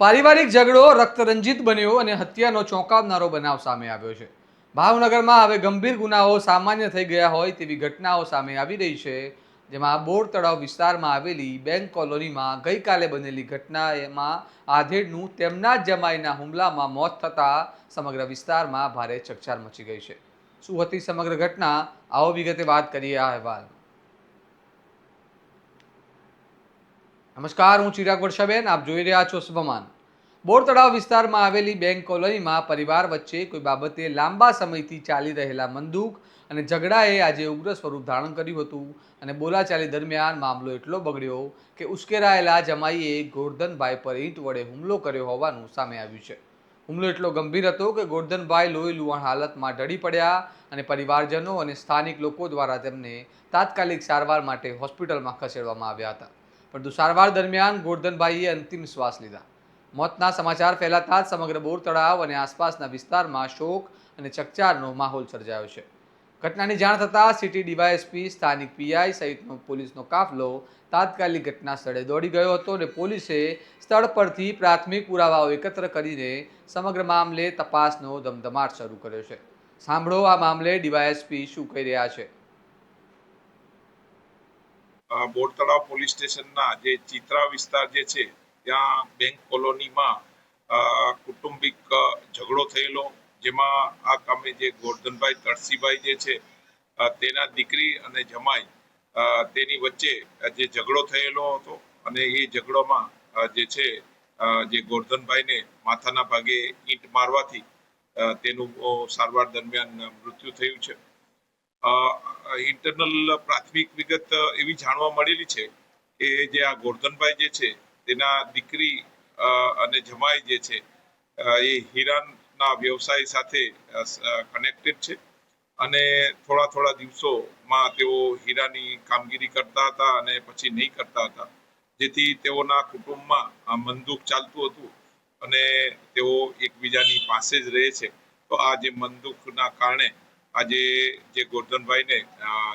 પારિવારિક ઝઘડો રક્તરંજિત બન્યો અને હત્યાનો ચોંકાવનારો બનાવ સામે આવ્યો છે. ભાવનગરમાં હવે ગંભીર ગુનાઓ સામાન્ય થઈ ગયા હોય તેવી ઘટનાઓ સામે આવી રહી છે. જેમાં બોર તળાવ વિસ્તારમાં આવેલી બેંક કોલોનીમાં ગઈકાલે બનેલી ઘટનામાં આધેડનું તેમના જ જમાઈના હુમલામાં મોત થતાં સમગ્ર વિસ્તારમાં ભારે ચકચાર મચી ગઈ છે. શું હતી સમગ્ર ઘટના, આવો વિગતે વાત કરીએ આ અહેવાલ. નમસ્કાર, હું ચિરાગ વર્ષાબેન, આપ જોઈ રહ્યા છો સ્વમાન. બોર તળાવ વિસ્તારમાં આવેલી બેંક કોલોનીમાં પરિવાર વચ્ચે કોઈ બાબતે લાંબા સમયથી ચાલી રહેલા મંદુક અને ઝઘડાએ આજે ઉગ્ર સ્વરૂપ ધારણ કર્યું હતું અને બોલાચાલી દરમિયાન મામલો એટલો બગડ્યો કે ઉશ્કેરાયેલા જમાઈએ ગોરધનભાઈ પર ઈંટ વડે હુમલો કર્યો હોવાનું સામે આવ્યું છે. હુમલો એટલો ગંભીર હતો કે ગોરધનભાઈ લોહી લુહાણ હાલતમાં ઢળી પડ્યા અને પરિવારજનો અને સ્થાનિક લોકો દ્વારા તેમને તાત્કાલિક સારવાર માટે હોસ્પિટલમાં ખસેડવામાં આવ્યા હતા. પરંતુ સારવાર દરમિયાન ગોરધનભાઈએ અંતિમ શ્વાસ લીધા. મોતના સમાચાર ફેલાતા જ સમગ્ર બોર તળાવ અને આસપાસના વિસ્તારમાં શોક અને ચકચારનો માહોલ સર્જાયો છે. ઘટનાની જાણ થતાં સિટી ડીવાયએસપી, સ્થાનિક પીઆઈ સહિતનો પોલીસનો કાફલો તાત્કાલિક ઘટના સ્થળે દોડી ગયો હતો અને પોલીસે સ્થળ પરથી પ્રાથમિક પુરાવાઓ એકત્ર કરીને સમગ્ર મામલે તપાસનો ધમધમાટ શરૂ કર્યો છે. સાંભળો આ મામલે ડીવાયએસપી શું કહી રહ્યા છે. બોર તળાવ પોલીસ સ્ટેશનના જે ચિત્રા વિસ્તાર જે છે ત્યાં બેંક કોલોનીમાં કુટુંબિક ઝઘડો થયેલો, જેમાં આ કામે જે ગોરધનભાઈ તળસીભાઈ જે છે તેના દીકરી અને જમાઈ તેની વચ્ચે જે ઝઘડો થયેલો હતો અને એ ઝઘડોમાં જે છે જે ગોરધનભાઈને માથાના ભાગે ઈંટ મારવાથી તેનું સારવાર દરમિયાન મૃત્યુ થયું છે. ઇન્ટરનલ પ્રાથમિક વિગત એવી જાણવા મળેલી છે કે જે આ ગોરધનભાઈ જે છે તેના દીકરી અને જમાઈ જે છે એ હીરાના વ્યવસાય સાથે કનેક્ટેડ છે અને થોડા દિવસોમાં તેઓ હીરાની કામગીરી કરતા હતા અને પછી નહીં કરતા હતા, જેથી તેઓના કુટુંબમાં મનદુખ ચાલતું હતું અને તેઓ એકબીજાની પાસે જ રહે છે. તો આ જે મનદુખના કારણે આજે જે ગોરધનભાઈને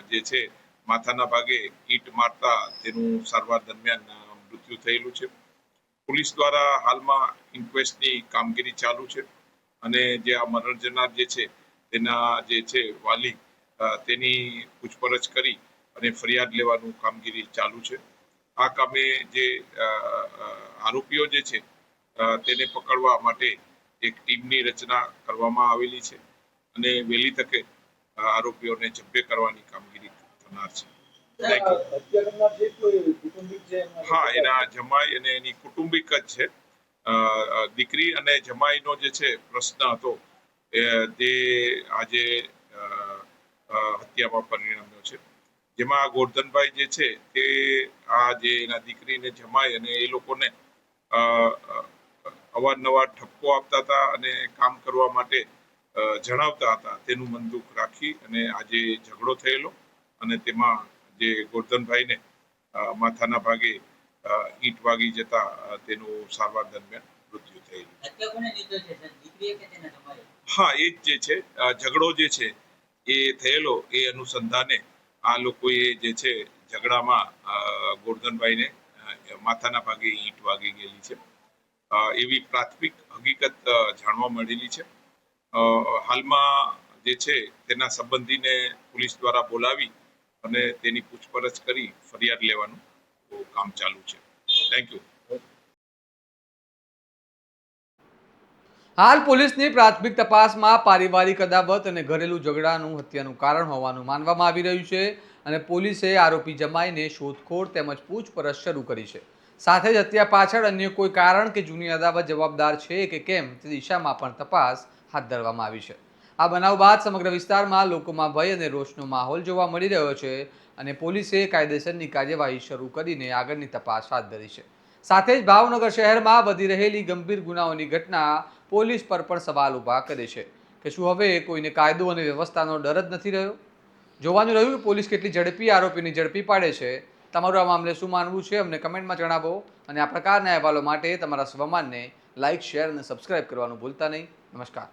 જે છે માથાના ભાગે ઈંટ મારતા તેનું સારવાર દરમિયાન મૃત્યુ થયેલું છે. પોલીસ દ્વારા હાલમાં ઇન્ક્વેસ્ટની કામગીરી ચાલુ છે અને જે આ મરણ જનાર જે છે તેના જે છે વાલી તેની પૂછપરછ કરી અને ફરિયાદ લેવાનું કામગીરી ચાલુ છે. આ કામે જે આરોપીઓ જે છે તેને પકડવા માટે એક ટીમની રચના કરવામાં આવેલી છે અને વહેલી તકે આરોપીઓને ઝડપે કરવાની કામગીરી થનાર છે. હા, એના જમાઈ અને એની કુટુંબિક જ છે. દીકરી અને જમાઈનો જે છે પ્રશ્ન હતો તે આજે હત્યામાં પરિણમ્યો છે, જેમાં ગોરધનભાઈ જે છે તે આ જે એના દીકરી ને જમાઈ અને એ લોકોને અવારનવાર ઠપકો આપતા હતા અને કામ કરવા માટે જણાવતા હતા. તેનું મનદુખ રાખી અને આજે ઝઘડો થયેલો અને તેમાં જે ગોરધનભાઈને માથાના ભાગે ઈંટ વાગી જતા તેનું સારવાર દરમિયાન મૃત્યુ થયેલું. હા, એ જ જે છે ઝઘડો જે છે એ થયેલો એ અનુસંધાને આ લોકોએ જે છે ઝઘડામાં ગોરધનભાઈને માથાના ભાગે ઈંટ વાગી ગયેલી છે એવી પ્રાથમિક હકીકત જાણવા મળેલી છે. હાલમાં જે છે તેના સંબંધીને પોલીસ દ્વારા બોલાવી અને તેની પૂછપરછ કરી ફરિયાદ લેવાનું કામ ચાલુ છે. Thank you. હાલ પોલીસની પ્રાથમિક તપાસમાં પારિવારિક અદાવત અને ઘરેલું ઝઘડાનું હત્યાનું કારણ હોવાનું માનવામાં આવી રહ્યું છે અને પોલીસે આરોપી જમાઈને શોધખોળ તેમજ પૂછપરછ શરૂ કરી છે. સાથે જ હત્યા પાછળ અન્ય કોઈ કારણ કે જૂની અદાવત જવાબદાર છે કે કેમ તે દિશામાં પણ તપાસ હાથ ધરવામાં આવી છે. આ બનાવ બાદ સમગ્ર વિસ્તારમાં લોકોમાં ભય અને રોષનો માહોલ જોવા મળી રહ્યો છે અને પોલીસે કાયદેસરની કાર્યવાહી શરૂ કરીને આગળની તપાસ હાથ ધરી છે. સાથે જ ભાવનગર શહેરમાં વધી રહેલી ગંભીર ગુનાઓની ઘટના પોલીસ પર પણ સવાલ ઊભા કરે છે કે શું હવે કોઈને કાયદો અને વ્યવસ્થાનો ડર જ નથી રહ્યો. જોવાનું રહ્યું કે પોલીસ કેટલી ઝડપી આરોપીને ઝડપી પાડે છે. તમારું આ મામલે શું માનવું છે અમને કમેન્ટમાં જણાવો અને આ પ્રકારના અહેવાલો માટે તમારા સ્વમાનને લાઇક, શેર અને સબસ્ક્રાઇબ કરવાનું ભૂલતા નહીં. નમસ્કાર.